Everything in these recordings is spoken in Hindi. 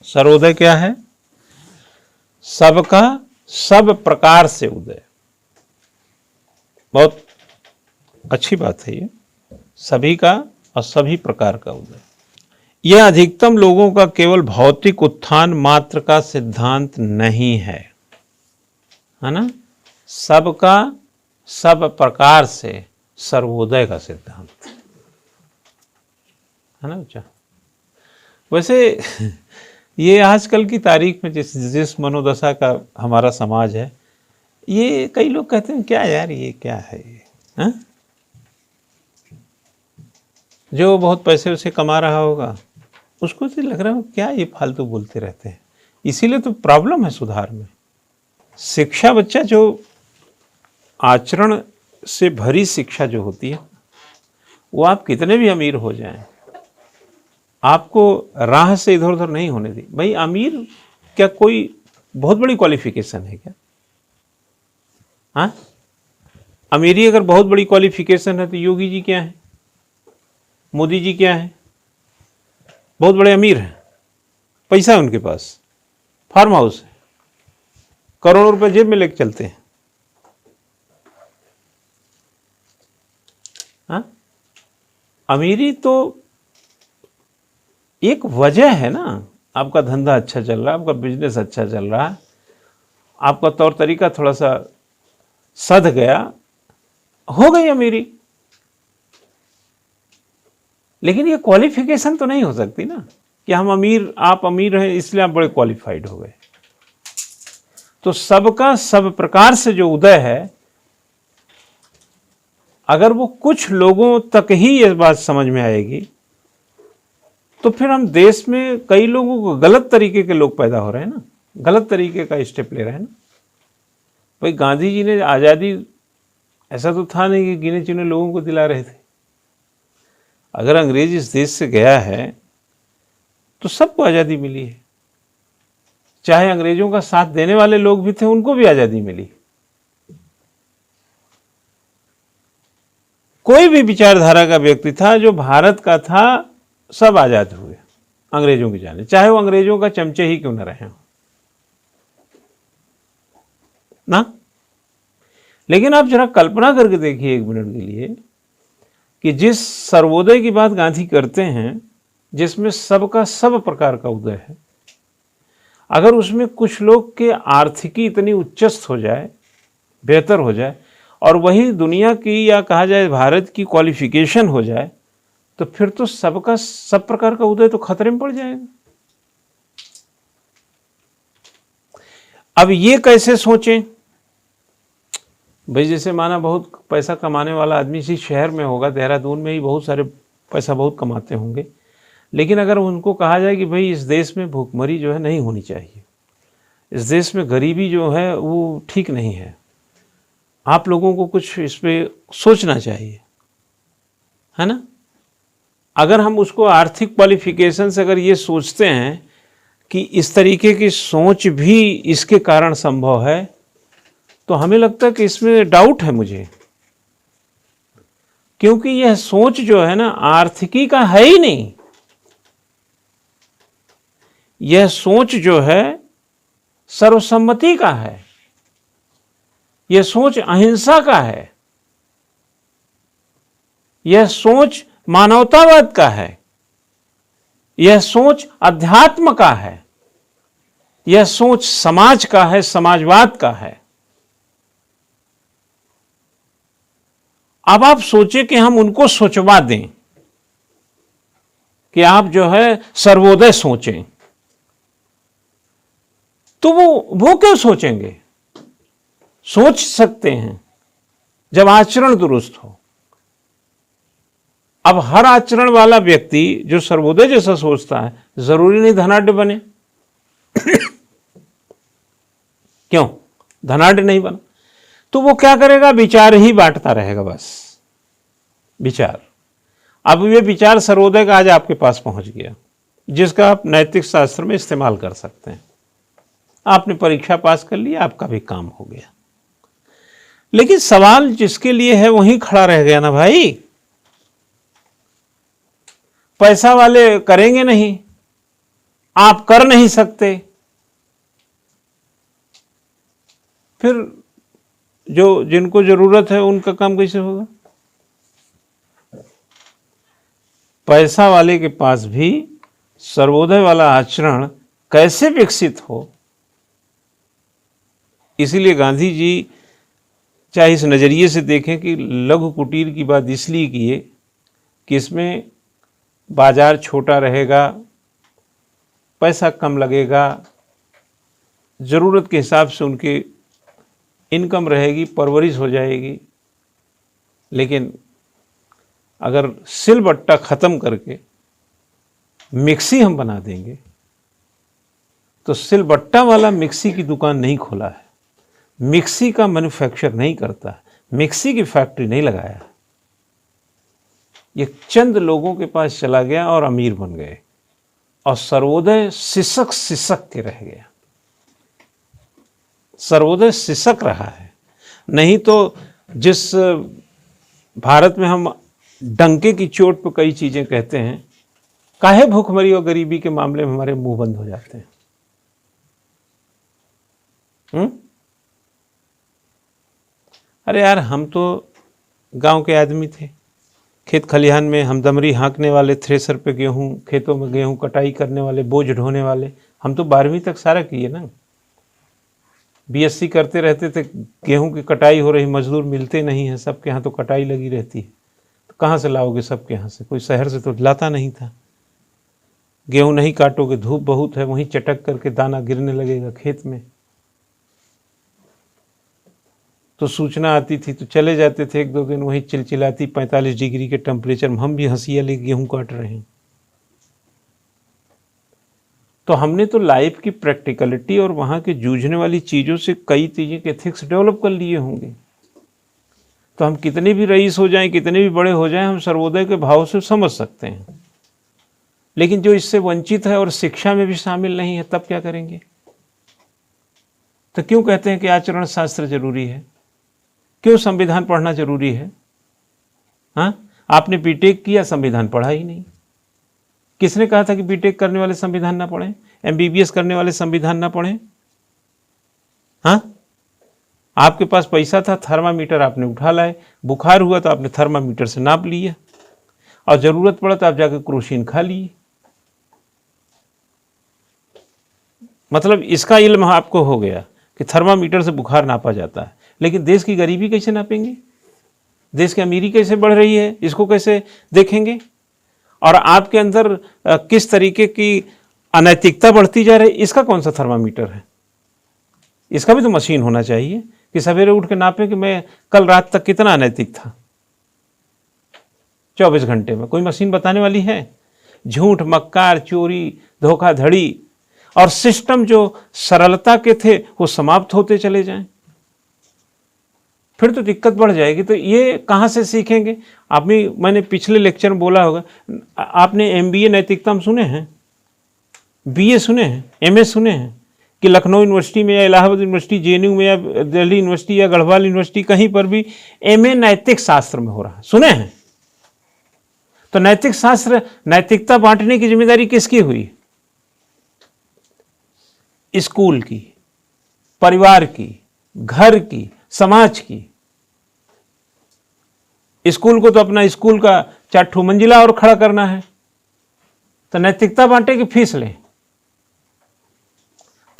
सर्वोदय क्या है? सबका सब प्रकार से उदय। बहुत अच्छी बात है ये, सभी का और सभी प्रकार का उदय। यह अधिकतम लोगों का केवल भौतिक उत्थान मात्र का सिद्धांत नहीं है ना? सबका सब प्रकार से सर्वोदय का सिद्धांत है ना बच्चा। वैसे ये आजकल की तारीख में जिस मनोदशा का हमारा समाज है, ये कई लोग कहते हैं क्या यार ये क्या है ये, हा? जो बहुत पैसे उसे कमा रहा होगा उसको तो लग रहा हो क्या ये फालतू बोलते रहते हैं। इसीलिए तो प्रॉब्लम है सुधार में। शिक्षा बच्चा जो आचरण से भरी शिक्षा जो होती है, वो आप कितने भी अमीर हो जाएं, आपको राह से इधर उधर नहीं होने दी। भाई अमीर क्या कोई बहुत बड़ी क्वालिफिकेशन है क्या? हाँ, अमीरी अगर बहुत बड़ी क्वालिफिकेशन है तो योगी जी क्या है, मोदी जी क्या है? बहुत बड़े अमीर हैं, पैसा है उनके पास, फार्म हाउस है, करोड़ों रुपए जेब में लेके चलते हैं। हाँ, अमीरी तो एक वजह है ना। आपका धंधा अच्छा चल रहा है, आपका बिजनेस अच्छा चल रहा है, आपका तौर तरीका थोड़ा सा सध गया, हो गई अमीरी। लेकिन ये क्वालिफिकेशन तो नहीं हो सकती ना कि हम अमीर, आप अमीर हैं इसलिए आप बड़े क्वालिफाइड हो गए। तो सबका सब प्रकार से जो उदय है, अगर वो कुछ लोगों तक ही ये बात समझ में आएगी तो फिर हम देश में कई लोगों को गलत तरीके के लोग पैदा हो रहे हैं ना, गलत तरीके का स्टेप ले रहे हैं ना। भाई गांधी जी ने आज़ादी, ऐसा तो था नहीं कि गिने चुने लोगों को दिला रहे थे। अगर अंग्रेज इस देश से गया है तो सबको आज़ादी मिली है। चाहे अंग्रेजों का साथ देने वाले लोग भी थे, उनको भी आज़ादी मिली। कोई भी विचारधारा का व्यक्ति था जो भारत का था, सब आज़ाद हुए अंग्रेजों की जाने, चाहे वो अंग्रेजों का चमचे ही क्यों न रहे हो ना। लेकिन आप जरा कल्पना करके देखिए एक मिनट के लिए कि जिस सर्वोदय की बात गांधी करते हैं, जिसमें सबका सब प्रकार का उदय है, अगर उसमें कुछ लोग के आर्थिकी इतनी उच्चस्त हो जाए, बेहतर हो जाए, और वही दुनिया की या कहा जाए भारत की क्वालिफिकेशन हो जाए, तो फिर तो सबका सब प्रकार का उदय तो खतरे में पड़ जाएगा। अब ये कैसे सोचें भाई? जैसे माना बहुत पैसा कमाने वाला आदमी इसी शहर में होगा, देहरादून में ही बहुत सारे पैसा बहुत कमाते होंगे, लेकिन अगर उनको कहा जाए कि भाई इस देश में भूखमरी जो है नहीं होनी चाहिए, इस देश में गरीबी जो है वो ठीक नहीं है, आप लोगों को कुछ इस पर सोचना चाहिए, है ना। अगर हम उसको आर्थिक क्वालिफिकेशन से अगर ये सोचते हैं कि इस तरीके की सोच भी इसके कारण संभव है, तो हमें लगता है कि इसमें डाउट है मुझे, क्योंकि यह सोच जो है ना आर्थिकी का है ही नहीं। यह सोच जो है सर्वसम्मति का है, यह सोच अहिंसा का है, यह सोच मानवतावाद का है, यह सोच अध्यात्म का है, यह सोच समाज का है, समाजवाद का है। अब आप सोचें कि हम उनको सोचवा दें कि आप जो है सर्वोदय सोचें, तो वो क्यों सोचेंगे? सोच सकते हैं जब आचरण दुरुस्त हो। अब हर आचरण वाला व्यक्ति जो सर्वोदय जैसा सोचता है, जरूरी नहीं धनाढ्य बने। क्यों धनाढ्य नहीं बना? तो वो क्या करेगा? विचार ही बांटता रहेगा, बस विचार। अब ये विचार सर्वोदय का आज आपके पास पहुंच गया, जिसका आप नैतिक शास्त्र में इस्तेमाल कर सकते हैं। आपने परीक्षा पास कर लिया, आपका भी काम हो गया। लेकिन सवाल जिसके लिए है वहीं खड़ा रह गया ना भाई। पैसा वाले करेंगे नहीं, आप कर नहीं सकते, फिर जो जिनको जरूरत है उनका काम कैसे होगा? पैसा वाले के पास भी सर्वोदय वाला आचरण कैसे विकसित हो, इसीलिए गांधी जी चाहे इस नजरिए से देखें कि लघु कुटीर की बात इसलिए किए कि इसमें बाजार छोटा रहेगा, पैसा कम लगेगा, ज़रूरत के हिसाब से उनकी इनकम रहेगी, परवरिश हो जाएगी। लेकिन अगर सिलबट्टा ख़त्म करके मिक्सी हम बना देंगे तो सिलबट्टा वाला मिक्सी की दुकान नहीं खोला है, मिक्सी का मैन्युफैक्चर नहीं करता, मिक्सी की फैक्ट्री नहीं लगाया, ये चंद लोगों के पास चला गया और अमीर बन गए और सर्वोदय सिसक सिसक के रह गया। सर्वोदय सिसक रहा है। नहीं तो जिस भारत में हम डंके की चोट पर कई चीजें कहते हैं, काहे भूखमरी और गरीबी के मामले में हमारे मुंह बंद हो जाते हैं। अरे यार, हम तो गांव के आदमी थे, खेत खलिहान में हमदमरी हाँकने वाले, थ्रेसर पे गेहूं, खेतों में गेहूं कटाई करने वाले, बोझ ढोने वाले, हम तो 12वीं तक सारा किए ना। बीएससी करते रहते थे, गेहूं की कटाई हो रही, मजदूर मिलते नहीं है, सबके यहाँ तो कटाई लगी रहती है, तो कहाँ से लाओगे सबके यहाँ से? कोई शहर से तो लाता नहीं था। गेहूं नहीं काटोगे, धूप बहुत है, वहीं चटक करके दाना गिरने लगेगा खेत में। तो सूचना आती थी तो चले जाते थे, 1-2 दिन वहीं चिलचिलाती 45 डिग्री के टेम्परेचर में हम भी हंसिया ले गेहूं काट रहे हैं। तो हमने तो लाइफ की प्रैक्टिकलिटी और वहां के जूझने वाली चीजों से कई चीजें के एथिक्स डेवलप कर लिए होंगे। तो हम कितने भी रईस हो जाएं, कितने भी बड़े हो जाएं, हम सर्वोदय के भाव से समझ सकते हैं। लेकिन जो इससे वंचित है और शिक्षा में भी शामिल नहीं है, तब क्या करेंगे? तो क्यों कहते हैं कि आचरण शास्त्र जरूरी है? क्यों संविधान पढ़ना जरूरी है? हाँ, आपने बीटेक किया, संविधान पढ़ा ही नहीं। किसने कहा था कि बीटेक करने वाले संविधान ना पढ़ें, एमबीबीएस करने वाले संविधान ना पढ़ें? हाँ, आपके पास पैसा था, थर्मामीटर आपने उठा लाए, बुखार हुआ तो आपने थर्मामीटर से नाप लिया, और जरूरत पड़ा तो आप जाकर क्रोसिन खा लिए। मतलब इसका इल्म आपको हो गया कि थर्मामीटर से बुखार नापा जाता है। लेकिन देश की गरीबी कैसे नापेंगे? देश की अमीरी कैसे बढ़ रही है, इसको कैसे देखेंगे? और आपके अंदर किस तरीके की अनैतिकता बढ़ती जा रही है, इसका कौन सा थर्मामीटर है? इसका भी तो मशीन होना चाहिए कि सवेरे उठ के नापे कि मैं कल रात तक कितना अनैतिक था। 24 घंटे में कोई मशीन बताने वाली है? झूठ, मक्कार, चोरी, धोखाधड़ी और सिस्टम जो सरलता के थे वो समाप्त होते चले जाएं, फिर तो दिक्कत बढ़ जाएगी। तो ये कहाँ से सीखेंगे? मैंने पिछले लेक्चर में बोला होगा, आपने एमबीए नैतिकता में सुने हैं, बीए सुने हैं, एमए सुने हैं कि लखनऊ यूनिवर्सिटी में या इलाहाबाद यूनिवर्सिटी, जेएनयू में या दिल्ली यूनिवर्सिटी या गढ़वाल यूनिवर्सिटी, कहीं पर भी एमए नैतिक शास्त्र में हो रहा है? सुने हैं? तो नैतिक शास्त्र, नैतिकता बांटने की जिम्मेदारी किसकी हुई? स्कूल की, परिवार की, घर की, समाज की। स्कूल को तो अपना स्कूल का 4 मंजिला और खड़ा करना है, तो नैतिकता बांटे कि फीस लें?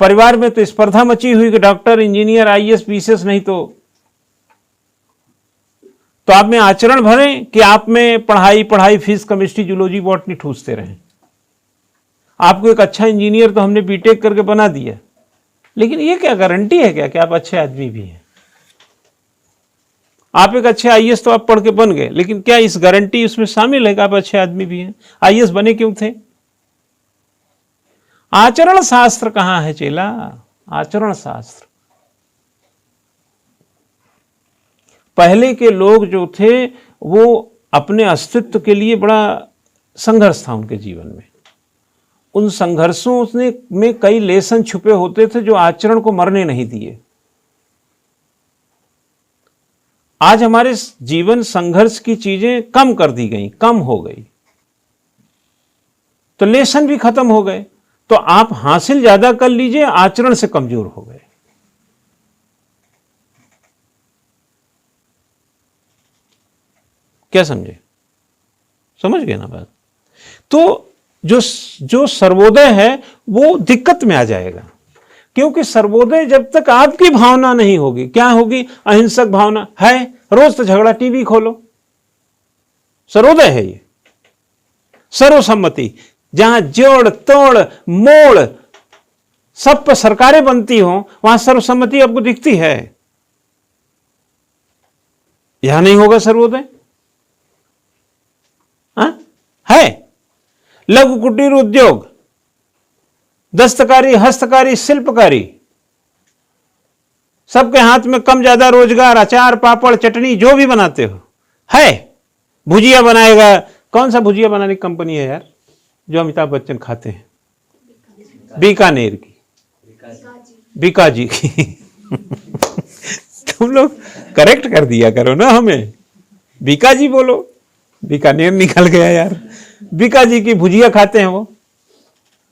परिवार में तो स्पर्धा मची हुई कि डॉक्टर, इंजीनियर, आईएएस, पीसीएस, नहीं तो आप में आचरण भरें कि आप में पढ़ाई, फीस, केमिस्ट्री, जूलॉजी, बॉटनी ठूसते रहें। आपको एक अच्छा इंजीनियर तो हमने बीटेक करके बना दिया, लेकिन ये क्या गारंटी है क्या कि आप अच्छे आदमी भी हैं? आप एक अच्छे आईएएस तो आप पढ़ के बन गए, लेकिन क्या इस गारंटी उसमें शामिल है कि आप अच्छे आदमी भी हैं? आईएएस बने क्यों थे? आचरण शास्त्र कहां है चेला? आचरण शास्त्र। पहले के लोग जो थे वो अपने अस्तित्व के लिए बड़ा संघर्ष था उनके जीवन में। उन संघर्षों में कई लेसन छुपे होते थे जो आचरण को मरने नहीं दिए। आज हमारे जीवन संघर्ष की चीजें कम कर दी गई, कम हो गई, तो लेसन भी खत्म हो गए। तो आप हासिल ज्यादा कर लीजिए, आचरण से कमजोर हो गए। क्या समझे? समझ गए ना बात? तो जो सर्वोदय है वो दिक्कत में आ जाएगा, क्योंकि सर्वोदय जब तक आपकी भावना नहीं होगी, क्या होगी? अहिंसक भावना है, रोज तो झगड़ा, टीवी खोलो, सर्वोदय है ये। सर्वसम्मति, जहां जोड़ तोड़ मोड़ सब पर सरकारें बनती हो, वहां सर्वसम्मति आपको दिखती है। यहां नहीं होगा सर्वोदय। है लघु कुटीर उद्योग, दस्तकारी, हस्तकारी, शिल्पकारी, सबके हाथ में कम ज्यादा रोजगार, अचार पापड़ चटनी जो भी बनाते हो है। भुजिया बनाएगा, कौन सा भुजिया बनाने की कंपनी है यार जो अमिताभ बच्चन खाते हैं? बीकानेर की, बीकाजी की। तुम लोग करेक्ट कर दिया करो ना हमें, बीकाजी बोलो, बीकानेर निकल गया यार। बीकाजी की भुजिया खाते हैं वो।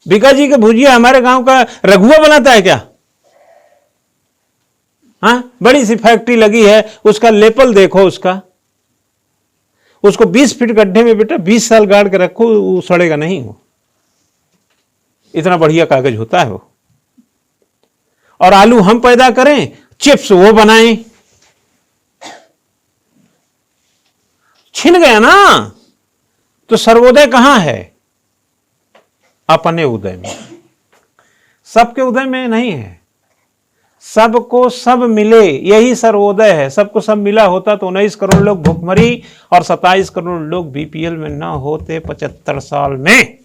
बीकाजी के भुजिया हमारे गांव का रघुआ बनाता है क्या? हाँ, बड़ी सी फैक्ट्री लगी है, उसका लेपल देखो उसको 20 फीट गड्ढे में बेटा 20 साल गाड़ के रखो, वो सड़ेगा नहीं, वो इतना बढ़िया कागज होता है वो। और आलू हम पैदा करें, चिप्स वो बनाएं, छिन गया ना। तो सर्वोदय कहां है? अपने उदय में। सबके उदय में नहीं है। सबको सब मिले, यही सर्वोदय है। सबको सब मिला होता तो 19 करोड़ लोग भूखमरी और 27 करोड़ लोग बीपीएल में ना होते 75 साल में।